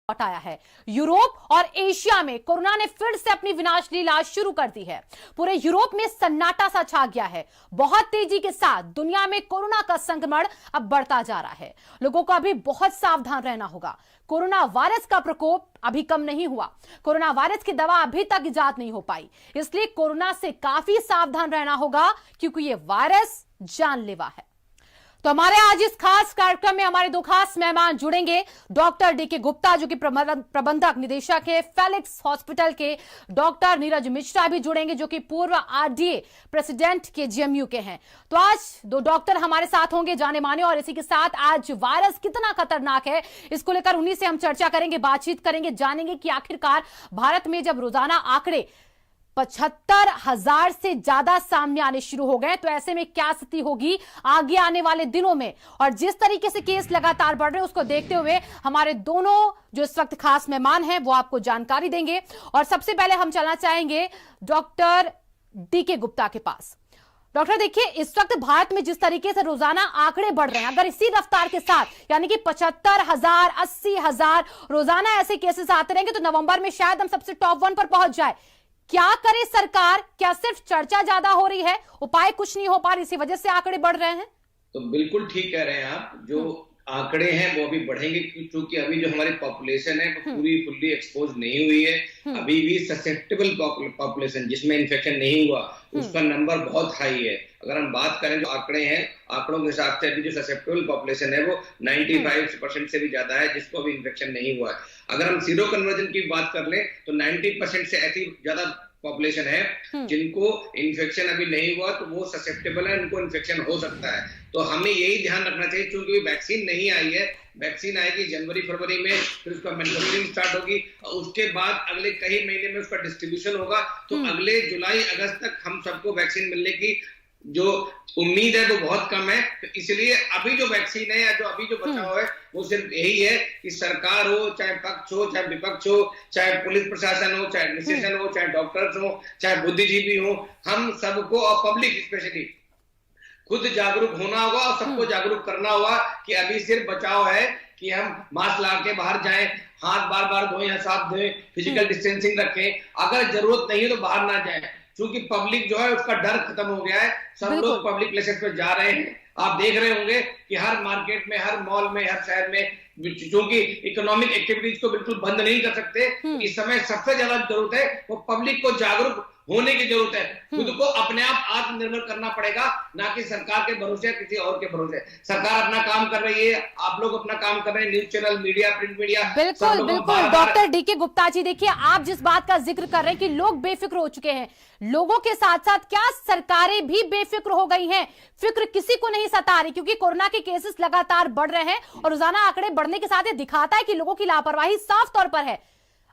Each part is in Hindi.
लौट आया है। यूरोप और एशिया में कोरोना ने फिर से अपनी विनाश लीला शुरू कर दी है। पूरे यूरोप में सन्नाटा सा छा गया है। बहुत तेजी के साथ दुनिया में कोरोना का संक्रमण अब बढ़ता जा रहा है। लोगों को अभी बहुत सावधान रहना होगा। कोरोना वायरस का प्रकोप अभी कम नहीं हुआ। कोरोना वायरस की दवा अभी तक इजाद नहीं हो पाई, इसलिए कोरोना से काफी सावधान रहना होगा, क्योंकि यह वायरस जानलेवा है। तो हमारे आज इस खास कार्यक्रम में हमारे दो खास मेहमान जुड़ेंगे। डॉक्टर डीके गुप्ता, जो कि प्रबंधक निदेशक है फेलिक्स हॉस्पिटल के, डॉक्टर नीरज मिश्रा भी जुड़ेंगे, जो कि पूर्व आरडीए प्रेसिडेंट के जेएमयू के हैं। तो आज दो डॉक्टर हमारे साथ होंगे जाने माने, और इसी के साथ आज वायरस कितना खतरनाक है इसको लेकर उन्हीं से हम चर्चा करेंगे, बातचीत करेंगे, जानेंगे कि आखिरकार भारत में जब रोजाना आंकड़े 75,000 से ज्यादा सामने आने शुरू हो गए, तो ऐसे में क्या स्थिति होगी आगे आने वाले दिनों में। और जिस तरीके से केस लगातार बढ़ रहे हैं उसको देखते हुए हमारे दोनों जो इस वक्त खास मेहमान हैं वो आपको जानकारी देंगे। और सबसे पहले हम चलना चाहेंगे डॉक्टर डीके गुप्ता के पास। डॉक्टर देखिए, इस वक्त भारत में जिस तरीके से रोजाना आंकड़े बढ़ रहे हैं, अगर इसी रफ्तार के साथ यानी कि 75,000, 80,000 रोजाना ऐसे केसेस आते रहेंगे तो नवंबर में शायद हम सबसे टॉप 1 पर पहुंच जाए। क्या करे सरकार? क्या सिर्फ चर्चा ज्यादा हो रही है, उपाय कुछ नहीं हो पा रही, इसी वजह से आंकड़े बढ़ रहे हैं? तो बिल्कुल ठीक कह रहे हैं आप। जो आंकड़े हैं वो अभी बढ़ेंगे, क्योंकि अभी जो हमारी पॉपुलेशन है वो पूरी फुल्ली एक्सपोज नहीं हुई है। अभी भी ससेप्टेबल पॉपुलेशन जिसमें इन्फेक्शन नहीं हुआ उसका नंबर बहुत हाई है। अगर हम बात करें जो आंकड़े हैं, आंकड़ों के हिसाब से अभी जो ससेप्टेबल पॉपुलेशन है वो 95% से भी ज्यादा है जिसको अभी इन्फेक्शन नहीं हुआ है। अगर हम सीरो कन्वर्जन की बात कर लें तो 90% से ऐसी ज्यादा पॉपुलेशन है जिनको इन्फेक्शन अभी नहीं हुआ, तो वो ससेप्टेबल है, उनको इन्फेक्शन हो सकता है। तो हमें यही ध्यान रखना चाहिए, क्योंकि वैक्सीन नहीं आई है। वैक्सीन आएगी जनवरी फरवरी में, फिर उसका मैन्युफैक्चरिंग स्टार्ट होगी, उसके बाद अगले कई महीने में उसका डिस्ट्रीब्यूशन होगा। तो अगले जुलाई अगस्त तक हम सबको वैक्सीन मिलने की जो उम्मीद है वो बहुत कम है। तो इसलिए अभी जो वैक्सीन है या जो अभी जो बचाव है वो सिर्फ यही है कि सरकार हो, चाहे पक्ष हो, चाहे विपक्ष हो, चाहे पुलिस प्रशासन हो, चाहे एडमिनिस्ट्रेशन हो, चाहे डॉक्टर्स हो, चाहे बुद्धिजीवी हो, हम सबको और पब्लिक स्पेशली खुद जागरूक होना होगा और सबको जागरूक करना होगा कि अभी सिर्फ बचाव है कि हम मास्क लगा के बाहर जाएं, हाथ बार बार धोएं या साफ धोएं, फिजिकल डिस्टेंसिंग रखें, अगर जरूरत नहीं है तो बाहर ना जाएं। क्योंकि पब्लिक जो है उसका डर खत्म हो गया है, सब लोग पब्लिक प्लेसेस पे जा रहे हैं। आप देख रहे होंगे कि हर मार्केट में, हर मॉल में, हर शहर में, क्योंकि इकोनॉमिक एक्टिविटीज को बिल्कुल बंद नहीं कर सकते। इस समय सबसे ज्यादा जरूरत है वो पब्लिक को जागरूक होने की जरूरत है। खुद को अपने आप आत्मनिर्भर करना पड़ेगा, ना कि सरकार के भरोसे किसी और के भरोसे। सरकार अपना काम कर रही है, आप लोग अपना काम कर रहे हैं, news channel, media, print media. बिल्कुल बिल्कुल। डॉक्टर डीके गुप्ता जी, देखिए आप जिस बात का जिक्र कर रहे हैं कि लोग बेफिक्र हो चुके हैं, लोगों के साथ साथ क्या सरकारें भी बेफिक्र हो गई हैं? फिक्र किसी को नहीं सता रही, क्योंकि कोरोना के केसेस लगातार बढ़ रहे हैं और रोजाना आंकड़े बढ़ने के साथ ये दिखाता है कि लोगों की लापरवाही साफ तौर पर है।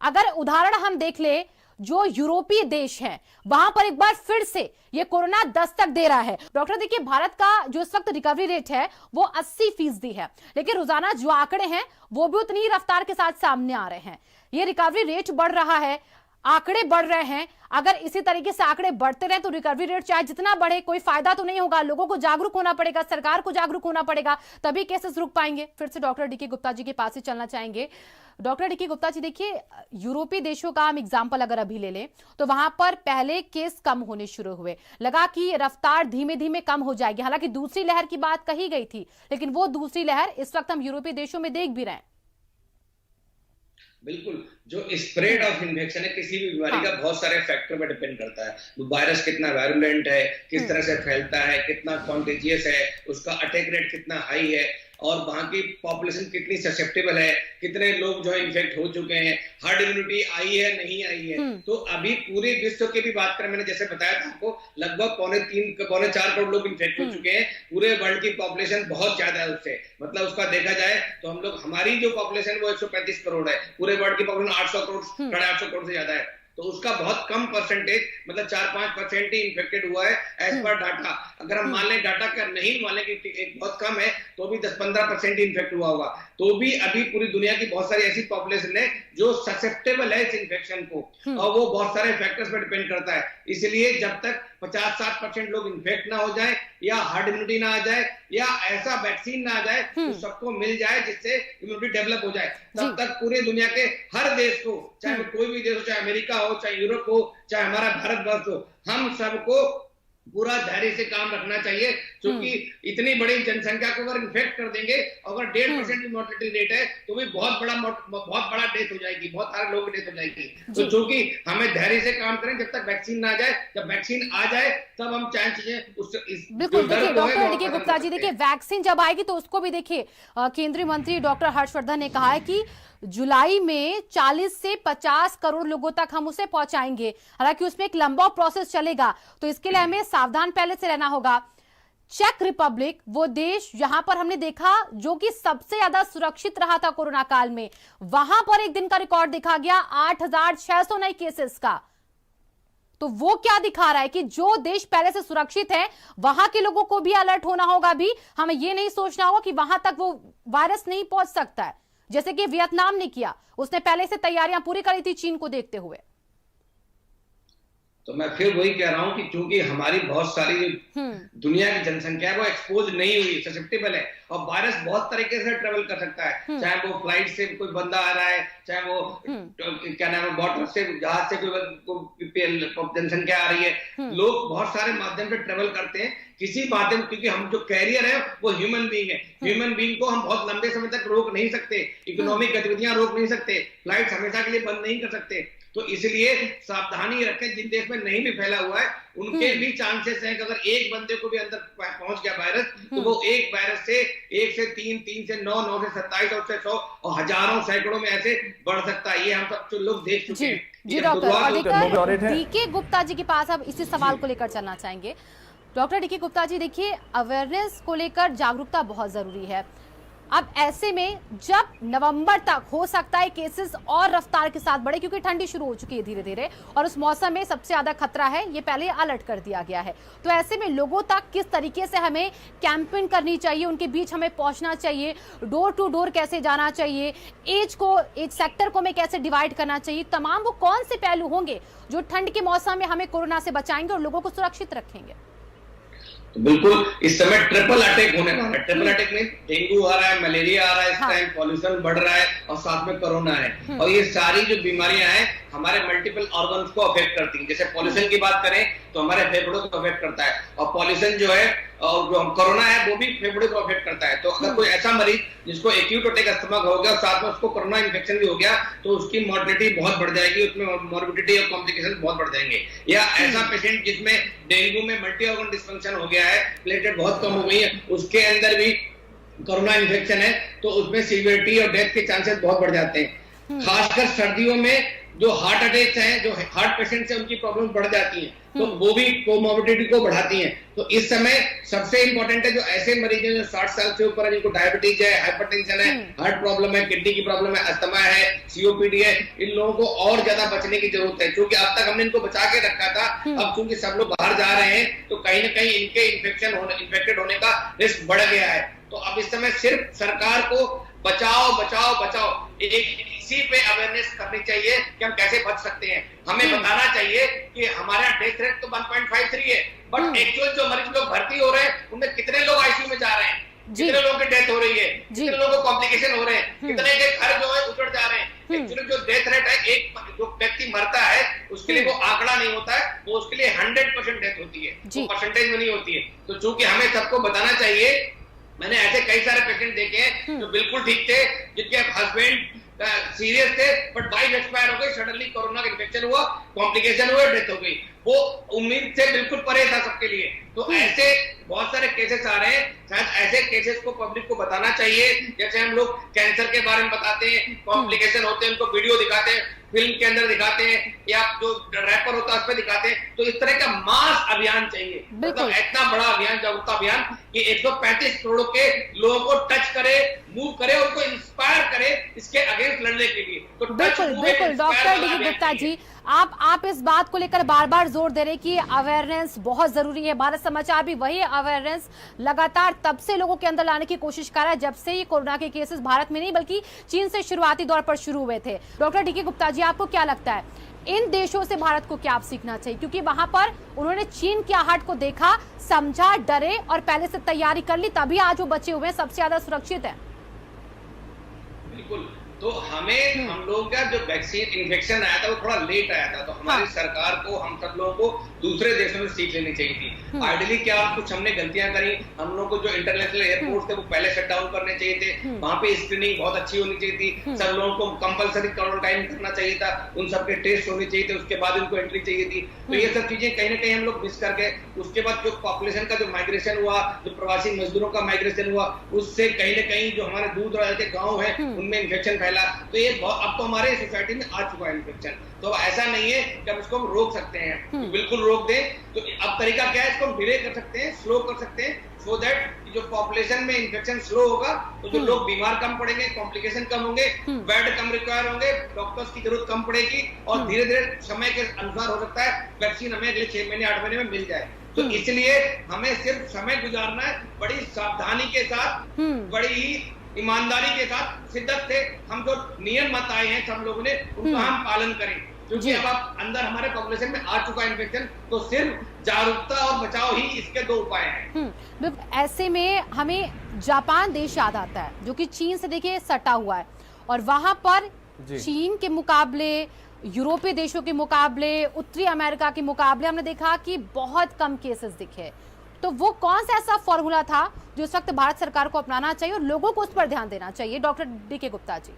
अगर उदाहरण हम देख ले, जो यूरोपीय देश हैं वहां पर एक बार फिर से ये कोरोना दस्तक दे रहा है। डॉक्टर देखिए, भारत का जो इस वक्त रिकवरी रेट है वो 80% है, लेकिन रोजाना जो आंकड़े हैं वो भी उतनी ही रफ्तार के साथ सामने आ रहे हैं। ये रिकवरी रेट बढ़ रहा है, आंकड़े बढ़ रहे हैं। अगर इसी तरीके से आंकड़े बढ़ते रहे तो रिकवरी रेट चाहे जितना बढ़े कोई फायदा तो नहीं होगा। लोगों को जागरूक होना पड़ेगा, सरकार को जागरूक होना पड़ेगा, तभी केसेस रुक पाएंगे। फिर से डॉक्टर डीके गुप्ता जी के पास ही चलना चाहेंगे। डॉक्टर डीके गुप्ता जी, देखिए यूरोपीय देशों का हम एग्जाम्पल अगर अभी ले लें तो वहां पर पहले केस कम होने शुरू हुए, लगा कि रफ्तार धीमे धीमे कम हो जाएगी। हालांकि दूसरी लहर की बात कही गई थी, लेकिन वो दूसरी लहर इस वक्त हम यूरोपीय देशों में देख भी रहे हैं। बिल्कुल, जो स्प्रेड ऑफ इन्फेक्शन है किसी भी बीमारी का बहुत सारे फैक्टर पर डिपेंड करता है। वायरस कितना वायरुलेंट है, किस तरह से फैलता है, कितना कॉन्टेजियस है, उसका अटैक रेट कितना हाई है, और वहां की पॉपुलेशन कितनी ससेप्टेबल है, कितने लोग जो है इन्फेक्ट हो चुके हैं, हर्ड इम्यूनिटी आई है नहीं आई है। तो अभी पूरे विश्व की भी बात करें, मैंने जैसे बताया था आपको, लगभग 3.25-4 करोड़ लोग इन्फेक्ट हो चुके हैं। पूरे वर्ल्ड की पॉपुलेशन बहुत ज्यादा है उससे, मतलब उसका देखा जाए तो हम लोग, हमारी जो पॉपुलेशन वो 135 करोड़ है, पूरे वर्ल्ड की पॉपुलेशन 800 करोड़, 850 करोड़ से ज्यादा है। तो उसका बहुत कम परसेंटेज, मतलब 4-5% ही इन्फेक्टेड हुआ है एज पर डाटा। अगर हम मान लें डाटा का नहीं मान लें कि एक बहुत कम है, तो भी 10-15% ही इन्फेक्ट हुआ होगा। तो भी अभी पूरी दुनिया की बहुत सारी ऐसी पॉपुलेशन है जो ससेप्टेबल है इस इन्फेक्शन को, और वो बहुत सारे फैक्टर्स पर डिपेंड करता है। इसलिए जब तक 50-60% लोग इन्फेक्ट ना हो जाए, या हर्ड इम्यूनिटी ना आ जाए, या ऐसा वैक्सीन ना आ जाए तो सबको मिल जाए जिससे इम्यूनिटी डेवलप हो जाए, तब तक पूरे दुनिया के हर देश को, चाहे वो कोई भी देश हो, चाहे अमेरिका हो, चाहे यूरोप हो, चाहे हमारा भारतवर्ष हो, हम सबको पूरा धैर्य से काम रखना चाहिए। क्योंकि इतनी बड़ी जनसंख्या को अगर इन्फेक्ट कर देंगे, अगर 1.5% भी मोर्टेलिटी रेट है तो भी बहुत बड़ा डेथ हो जाएगी, बहुत सारे लोगों की डेथ हो जाएगी। तो चूंकि हमें धैर्य से काम करें जब तक वैक्सीन ना आ जाए, जब वैक्सीन आ जाए तब हम चाहे चीजें बिल्कुल। देखिए डॉक्टर डीके गुप्ता जी, देखिए वैक्सीन जब आएगी तो उसको भी देखिए केंद्रीय मंत्री डॉक्टर हर्षवर्धन ने कहा है कि जुलाई में 40 से 50 करोड़ लोगों तक हम उसे पहुंचाएंगे। हालांकि उसमें एक लंबा प्रोसेस चलेगा, तो इसके लिए हमें सावधान पहले से रहना होगा। चेक रिपब्लिक, वो देश यहां पर हमने देखा जो कि सबसे ज्यादा सुरक्षित रहा था कोरोना काल में, वहां पर एक दिन का रिकॉर्ड देखा गया 8,600 नए केसेस का। तो वो क्या दिखा रहा है कि जो देश पहले से सुरक्षित है वहां के लोगों को भी अलर्ट होना होगा। भी हमें ये नहीं सोचना होगा कि वहां तक वो वायरस नहीं पहुंच सकता है, जैसे कि वियतनाम ने किया। उसने पहले से तैयारियां पूरी करी थी चीन को देखते हुए। तो मैं फिर वही कह रहा हूं कि क्योंकि हमारी बहुत सारी दुनिया की जनसंख्या है वो एक्सपोज नहीं हुई, ससेप्टेबल है, और वायरस बहुत तरीके से ट्रेवल कर सकता है। चाहे वो फ्लाइट से कोई बंदा आ रहा है, चाहे वो क्या नाम है वाटर से, जहाज से कोई जनसंख्या आ रही है, लोग बहुत सारे माध्यम से ट्रेवल करते हैं किसी माध्यम, क्योंकि हम जो कैरियर है वो ह्यूमन बीइंग है। ह्यूमन बीइंग को हम बहुत लंबे समय तक रोक नहीं सकते, इकोनॉमिक गतिविधियां रोक नहीं सकते, फ्लाइट हमेशा के लिए बंद नहीं कर सकते। तो इसलिए सावधानी रखें। जिन देश में नहीं भी फैला हुआ है उनके भी चांसेस हैं कि अगर एक बंदे को भी अंदर पहुंच गया वायरस, तो वो एक वायरस से 1 से 3, 3 से 9, 9 से 27 और से 100 और हजारों सैकड़ों में ऐसे बढ़ सकता है। ये हम सब जो लोग देख चुके हैं। जी डॉक्टर डीके गुप्ता जी के पास अब इसी सवाल को लेकर चलना चाहेंगे। डॉक्टर डीके गुप्ता जी, देखिए अवेयरनेस को लेकर जागरूकता बहुत जरूरी है। अब ऐसे में जब नवंबर तक हो सकता है केसेस और रफ्तार के साथ बढ़े, क्योंकि ठंडी शुरू हो चुकी है धीरे धीरे, और उस मौसम में सबसे ज्यादा खतरा है, ये पहले अलर्ट कर दिया गया है। तो ऐसे में लोगों तक किस तरीके से हमें कैंपेन करनी चाहिए, उनके बीच हमें पहुंचना चाहिए, डोर टू डोर कैसे जाना चाहिए, एज सेक्टर को हमें कैसे डिवाइड करना चाहिए, तमाम वो कौन से पहलू होंगे जो ठंड के मौसम में हमें कोरोना से बचाएंगे और लोगों को सुरक्षित रखेंगे? तो बिल्कुल इस समय ट्रिपल अटैक होने वाला है। ट्रिपल अटैक में डेंगू आ रहा है, मलेरिया आ रहा है, इस टाइम पॉल्यूशन बढ़ रहा है, और साथ में कोरोना है। और ये सारी जो बीमारियां हैं हमारे मल्टीपल ऑर्गन्स को अफेक्ट करती हैं। जैसे पॉल्यूशन की बात करें तो हमारे फेफड़ों को अफेक्ट करता है, और पॉल्यूशन जो है और जो कोरोना है वो भी फेफड़े को अफेक्ट करता है। तो अगर कोई ऐसा मरीज जिसको एक्यूट अटैक अस्थमा हो गया, साथ में उसको कोरोना इन्फेक्शन भी हो गया, तो उसकी मॉर्टेलिटी बहुत बढ़ जाएगी, उसमें मॉर्बिडिटी और कॉम्प्लिकेशन बहुत बढ़ जाएंगे। या ऐसा पेशेंट जिसमें डेंगू में मल्टी ऑर्गन डिस्फंक्शन हो गया है, प्लेटलेट बहुत कम हो गई है, उसके अंदर भी कोरोना इन्फेक्शन है, तो उसमें सीवियरिटी और डेथ के चांसेस बहुत बढ़ जाते हैं। खासकर सर्दियों में जो हार्ट अटैक्स हैं, जो हार्ट पेशेंट्स हैं, उनकी प्रॉब्लम बढ़ जाती हैं, तो वो भी कोमोर्बिडिटी को बढ़ाती हैं। तो इस समय सबसे इंपॉर्टेंट है जो ऐसे मरीज हैं जो 60 साल से ऊपर है, जिनको डायबिटीज है, हाइपरटेंशन है, हार्ट प्रॉब्लम है, किडनी की प्रॉब्लम है, अस्थमा है, सीओपीडी है, इन लोगों को और ज्यादा बचने की जरूरत है। क्योंकि अब तक हमने इनको बचा के रखा था, अब क्योंकि सब लोग बाहर जा रहे हैं तो कहीं ना कहीं इनके इन्फेक्टेड होने का रिस्क बढ़ गया है। तो अब इस समय सिर्फ सरकार को बचाओ बचाओ बचाओ, इसी पे अवेयरनेस करनी चाहिए कि हम कैसे बच सकते हैं। हमें बताना चाहिए कि हमारा डेथ रेट तो 1.53 है, बट एक्चुअल जो मरीज लोग भर्ती हो रहे हैं उनमें कितने लोग आईसीयू में जा रहे हैं, कितने लोगों की डेथ हो रही है, कितने लोगों को कॉम्प्लिकेशन हो रहे हैं, कितने के घर जो है उजड़ जा रहे हैं। एक्चुअली जो डेथ रेट है, एक जो व्यक्ति मरता है उसके लिए वो आंकड़ा नहीं होता है, वो उसके लिए 100% डेथ होती है, वो परसेंटेज में नहीं होती है। तो चूंकि हमें सबको बताना चाहिए, मैंने ऐसे कई सारे पेशेंट देखे हैं जो बिल्कुल ठीक थे, जिनके हस्बैंड सीरियस थे, बट वाइफ एक्सपायर हो गई, सडनली कोरोना का इन्फेक्शन हुआ, कॉम्प्लिकेशन हुआ, डेथ हो गई। वो उम्मीद से बिल्कुल परे था सबके लिए। तो ऐसे बहुत सारे केसेस आ रहे हैं, शायद ऐसे केसेस को पब्लिक को बताना चाहिए। जैसे हम लोग कैंसर के बारे में बताते हैं, कॉम्प्लिकेशन होते हैं, उनको वीडियो दिखाते हैं, फिल्म के अंदर दिखाते हैं, या जो रैपर होता है उस पर दिखाते हैं। तो इस तरह का मास अभियान चाहिए, मतलब इतना बड़ा अभियान, जागरूकता अभियान कि 135 करोड़ के लोगों को टच करे, मूव करे, उनको इंस्पायर करे इसके अगेंस्ट लड़ने के लिए। तो बिल्कुल डॉक्टर डीके गुप्ता जी, आप इस बात को लेकर बार बार जोर दे रहे कि अवेयरनेस बहुत जरूरी है। भारत समाचार भी वही अवेयरनेस लगातार तब से लोगों के अंदर लाने की कोशिश कर रहा है जब से ये कोरोना के केसेस भारत में नहीं बल्कि चीन से शुरुआती दौर पर शुरू हुए थे। डॉक्टर डीके गुप्ता जी, आपको क्या लगता है इन देशों से भारत को क्या सीखना चाहिए? क्योंकि वहां पर उन्होंने चीन की आहट को देखा, समझा, डरे और पहले से तैयारी कर ली, तभी आज वो बचे हुए सबसे ज्यादा सुरक्षित है। बिल्कुल। तो हमें हम लोगों का जो वैक्सीन इन्फेक्शन आया था वो थोड़ा लेट आया था, तो हमारी सरकार को, हम सब लोगों को दूसरे देशों में सीख लेनी चाहिए थी। आइडियली क्या कुछ हमने गलतियां करी, हम लोग को जो इंटरनेशनल एयरपोर्ट थे वो पहले शट डाउन करने चाहिए थे, वहां पे स्क्रीनिंग बहुत अच्छी होनी चाहिए थी, सब लोगों को कंपलसरी क्वारंटाइन करना चाहिए था, उन सबके टेस्ट होने चाहिए थे, उसके बाद उनको एंट्री चाहिए थी। तो ये सब चीजें कहीं ना कहीं हम लोग मिस करके, उसके बाद जो पॉपुलेशन का जो माइग्रेशन हुआ, जो प्रवासी मजदूरों का माइग्रेशन हुआ, उससे कहीं ना कहीं जो हमारे दूर दराज के गाँव है उनमें इन्फेक्शन फैला। तो ये अब तो हमारे सोसाइटी में आ चुका है इन्फेक्शन, तो ऐसा नहीं है कि अब इसको हम रोक सकते हैं, तो बिल्कुल रोक दें। तो अब तरीका क्या है, इसको हम डिले कर सकते हैं, स्लो कर सकते हैं, सो दैट जो पॉपुलेशन में इन्फेक्शन स्लो होगा तो जो लोग बीमार कम पड़ेंगे, कॉम्प्लिकेशन कम होंगे, बेड कम रिक्वायर होंगे, डॉक्टर्स की जरूरत कम पड़ेगी और धीरे धीरे समय के अनुसार हो सकता है वैक्सीन हमें अगले 6 महीने 8 महीने में मिल जाए। तो इसलिए हमें सिर्फ समय गुजारना है, बड़ी सावधानी के साथ, बड़ी ही ईमानदारी के साथ, शिद्दत से हम जो नियम बताए हैं सब लोगों ने उनका हम पालन करें, क्योंकि अब आप अंदर हमारे पॉपुलेशन में आ चुका है इन्फेक्शन, तो सिर्फ जागरूकता और बचाव ही इसके 2 उपाय हैं। ऐसे में हमें जापान देश याद आता है जो कि चीन से देखिए सटा हुआ है, और वहां पर चीन के मुकाबले, यूरोपीय देशों के मुकाबले, उत्तरी अमेरिका के मुकाबले हमने देखा कि बहुत कम केसेस दिखे। तो वो कौन सा ऐसा फॉर्मूला था जो इस वक्त भारत सरकार को अपनाना चाहिए और लोगों को उस पर ध्यान देना चाहिए? Doctor DK Gupta ji.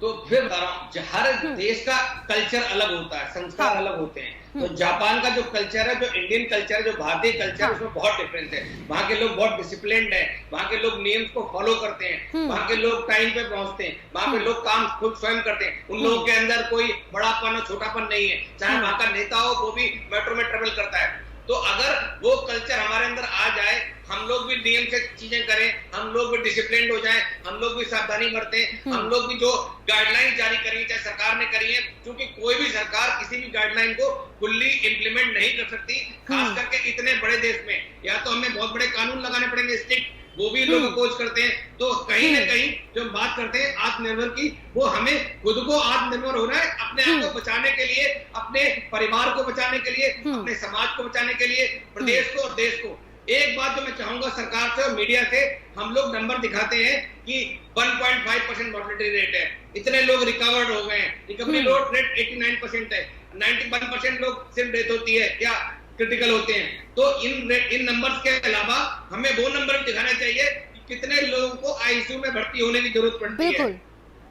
तो फिर बता रहा हूं, हर देश का कल्चर अलग होता है, संस्कार अलग होते हैं। तो जापान का जो कल्चर है, जो इंडियन कल्चर है, जो भारतीय कल्चर है, उसमें बहुत डिफरेंस है। वहाँ के लोग बहुत डिसिप्लिन्ड है, वहाँ के लोग नियम को फॉलो करते हैं, वहाँ के लोग टाइम पे पहुंचते हैं, वहाँ पे लोग काम खुद स्वयं करते हैं, उन लोगों के अंदर कोई बड़ापन और छोटापन नहीं है। चाहे वहाँ का नेता हो वो भी मेट्रो में ट्रेवल करता है। तो अगर वो कल्चर हमारे अंदर आ जाए, हम लोग भी नियम से चीजें करें, हम लोग भी डिसिप्लिन्ड हो जाएं, हम लोग भी सावधानी बरतें, हम लोग भी जो गाइडलाइन जारी करी चाहे सरकार ने करी है, क्योंकि कोई भी सरकार किसी भी गाइडलाइन को फुल्ली इंप्लीमेंट नहीं कर सकती, खास करके इतने बड़े देश में। या तो हमें बहुत बड़े कानून लगाने पड़ेंगे स्ट्रिक्ट, वो भी लोग अपोज करते हैं। तो कहीं ना कहीं जो बात करते हैं आत्मनिर्भर की, वो हमें खुद को आत्मनिर्भर होना है, अपने आप को बचाने के लिए, अपने परिवार को बचाने के लिए, अपने समाज को बचाने के लिए, प्रदेश को और देश को। एक बात जो मैं चाहूंगा सरकार से और मीडिया से, हम लोग नंबर दिखाते हैं कि 1.5% मॉर्टेलिटी रेट है, इतने लोग रिकवर्ड हो गए हैं, रिकवरी रेट 89% है, 91% लोग सिर्फ डेथ होती है या क्रिटिकल होते हैं। तो इन नंबर्स के अलावा हमें वो नंबर भी दिखाना चाहिए कि कितने लोगों को आईसीयू में भर्ती होने की जरूरत पड़ती है,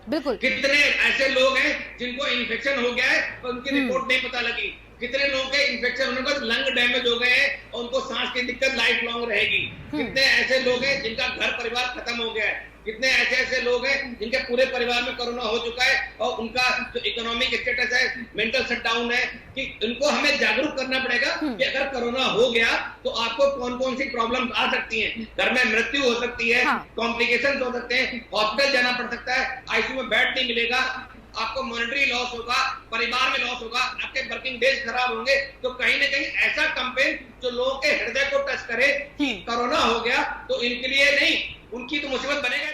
बिल्कुल, कितने ऐसे लोग हैं जिनको इन्फेक्शन हो गया है और उनकी रिपोर्ट नहीं पता लगी, कितने लोगों के इन्फेक्शन होने के बाद लंग डैमेज हो गए हैं और उनको सांस की दिक्कत लाइफ लॉन्ग रहेगी, कितने ऐसे लोग हैं जिनका घर परिवार खत्म हो गया है, कितने ऐसे लोग हैं जिनके पूरे परिवार में कोरोना हो चुका है और उनका जो इकोनॉमिक स्टेटस है, मेंटल शटडाउन है, कि उनको हमें जागरूक करना पड़ेगा कि अगर कोरोना हो गया तो आपको कौन कौन सी प्रॉब्लम आ सकती हैं, घर में मृत्यु हो सकती है, कॉम्प्लिकेशन हो सकते हैं, हॉस्पिटल जाना पड़ सकता है, आईसीयू में बेड नहीं मिलेगा, आपको मॉनेटरी लॉस होगा, परिवार में लॉस होगा, आपके वर्किंग डेज खराब होंगे। तो कहीं ना कहीं ऐसा कैंपेन जो लोगों के हृदय को टच करे कि कोरोना हो गया तो इनके लिए नहीं, उनकी तो मुसीबत बनेगा।